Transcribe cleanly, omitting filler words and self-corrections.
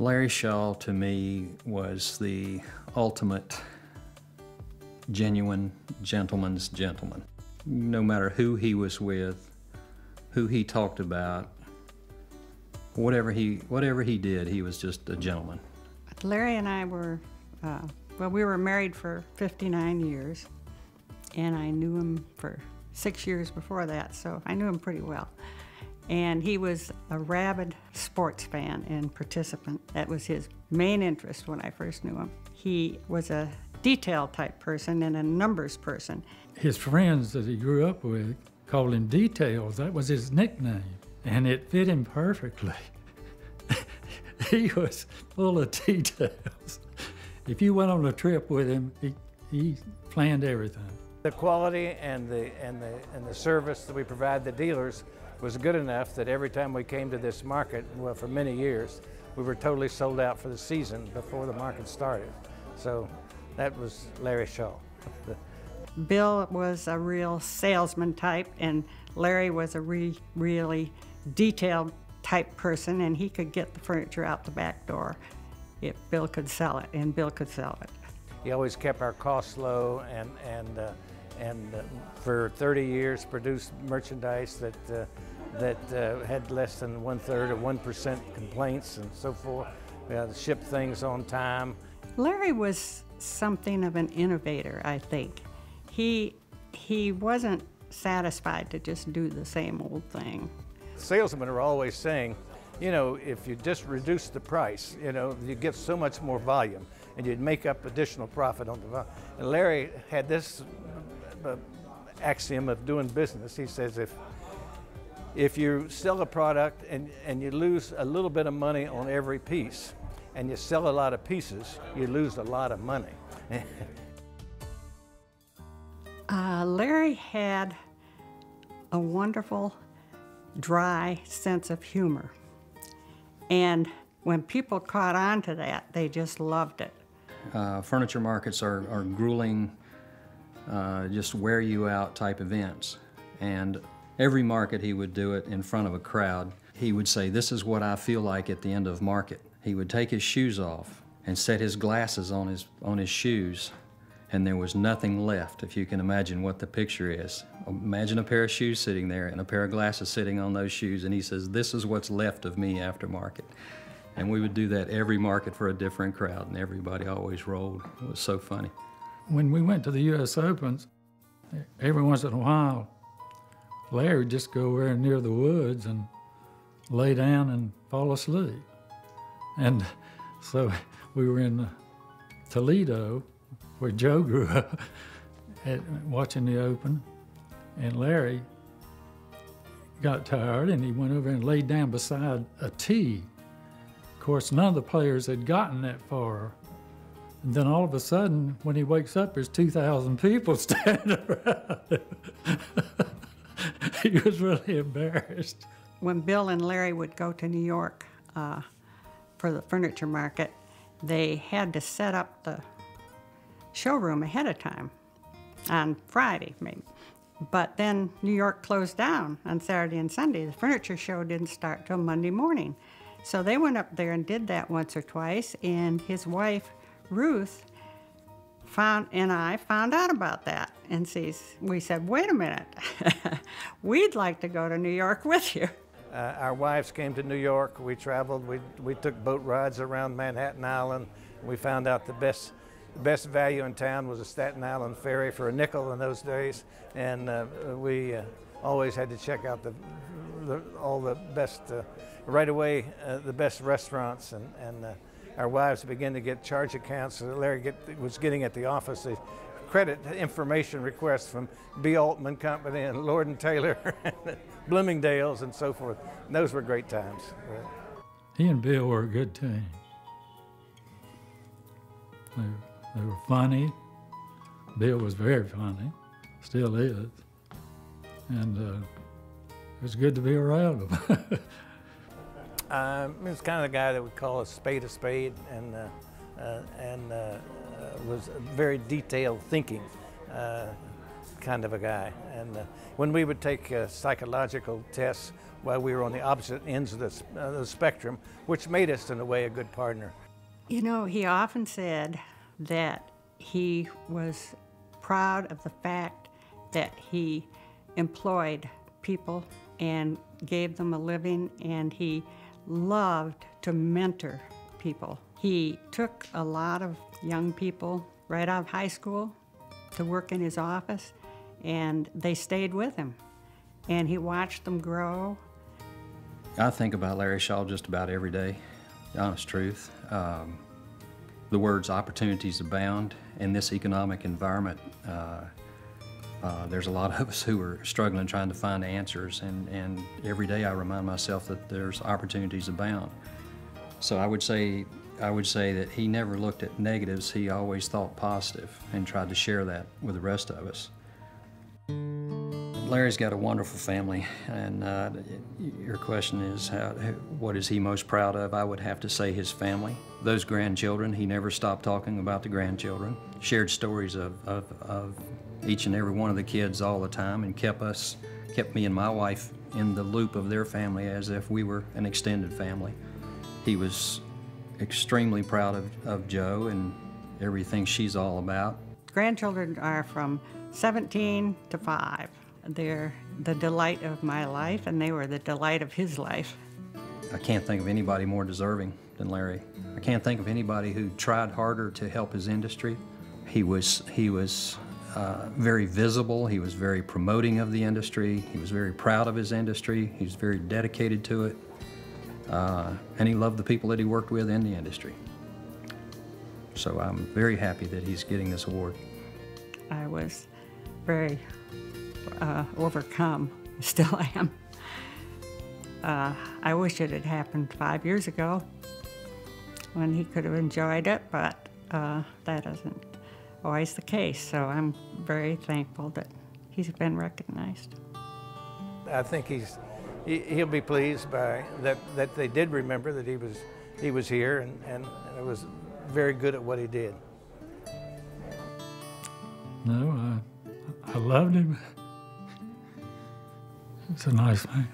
Larry Shaw, to me, was the ultimate genuine gentleman's gentleman. No matter who he was with, who he talked about, whatever he did, he was just a gentleman. Larry and I were, well, we were married for 59 years, and I knew him for 6 years before that, so I knew him pretty well. And he was a rabid sports fan and participant. That was his main interest when I first knew him. He was a detail type person and a numbers person. His friends that he grew up with called him Details. That was his nickname, and it fit him perfectly. He was full of details. If you went on a trip with him, he planned everything. The quality and the service that we provide the dealers was good enough that every time we came to this market, well, for many years, we were totally sold out for the season before the market started. So that was Larry Shaw. Bill was a real salesman type, and Larry was a really detailed type person, and he could get the furniture out the back door if Bill could sell it, and Bill could sell it. He always kept our costs low, and for 30 years produced merchandise that had less than 1/3 or 1% complaints and so forth. We had to ship things on time. Larry was something of an innovator, I think. He wasn't satisfied to just do the same old thing. Salesmen are always saying, you know, if you just reduce the price, you know, you get so much more volume and you'd make up additional profit on the volume. And Larry had this axiom of doing business. He says if you sell a product and you lose a little bit of money on every piece, and you sell a lot of pieces, you lose a lot of money. Larry had a wonderful, dry sense of humor. And when people caught on to that, they just loved it. Furniture markets are grueling, just wear you out type events. And every market he would do it in front of a crowd. He would say, "This is what I feel like at the end of market." He would take his shoes off and set his glasses on his shoes, and there was nothing left, if you can imagine what the picture is. Imagine a pair of shoes sitting there and a pair of glasses sitting on those shoes, and he says, "This is what's left of me after market." And we would do that every market for a different crowd, and everybody always rolled. It was so funny. When we went to the U.S. Opens, every once in a while, Larry would just go over near the woods and lay down and fall asleep. And so we were in Toledo, where Joe grew up, watching the Open, and Larry got tired and he went over and laid down beside a tee. Of course, none of the players had gotten that far. And then all of a sudden, when he wakes up, there's 2,000 people standing around him. He was really embarrassed. When Bill and Larry would go to New York for the furniture market, they had to set up the showroom ahead of time, on Friday maybe. But then New York closed down on Saturday and Sunday. The furniture show didn't start till Monday morning. So they went up there and did that once or twice, and his wife, Ruth, and I found out about that. And we said, "Wait a minute, we'd like to go to New York with you." Our wives came to New York. We traveled. We took boat rides around Manhattan Island. We found out the best value in town was a Staten Island ferry for a nickel in those days, and we always had to check out all the best right away, the best restaurants, and our wives began to get charge accounts that Larry was getting at the office. The credit information requests from B. Altman Company and Lord and Taylor, Bloomingdale's, and so forth. And those were great times. He and Bill were a good team. They were funny. Bill was very funny, still is. And it was good to be around him. He was kind of the guy that would call a spade, and was very detailed thinking. kind of a guy. And when we would take psychological tests while we were on the opposite ends of the spectrum, which made us, in a way, a good partner. You know, he often said that he was proud of the fact that he employed people and gave them a living, and he loved to mentor people. He took a lot of young people right out of high school to work in his office, and they stayed with him, and he watched them grow. I think about Larry Shaw just about every day, the honest truth. The words "opportunities abound" in this economic environment. There's a lot of us who are struggling trying to find answers, and every day I remind myself that there's opportunities abound. So I would say that he never looked at negatives. He always thought positive and tried to share that with the rest of us. Larry's got a wonderful family, and your question is what is he most proud of? I would have to say his family. Those grandchildren, he never stopped talking about the grandchildren, shared stories of each and every one of the kids all the time, and kept me and my wife in the loop of their family as if we were an extended family. He was extremely proud of Jo and everything she's all about. Grandchildren are from 17 to 5. They're the delight of my life, and they were the delight of his life. I can't think of anybody more deserving than Larry. I can't think of anybody who tried harder to help his industry. He was very visible. He was very promoting of the industry. He was very proud of his industry. He was very dedicated to it. And he loved the people that he worked with in the industry. So I'm very happy that he's getting this award. I was very overcome, still am. I wish it had happened 5 years ago when he could have enjoyed it, but that isn't always the case. So I'm very thankful that he's been recognized. I think he'll be pleased by that they did remember that he was here and was very good at what he did. No, I loved him. He's a nice man.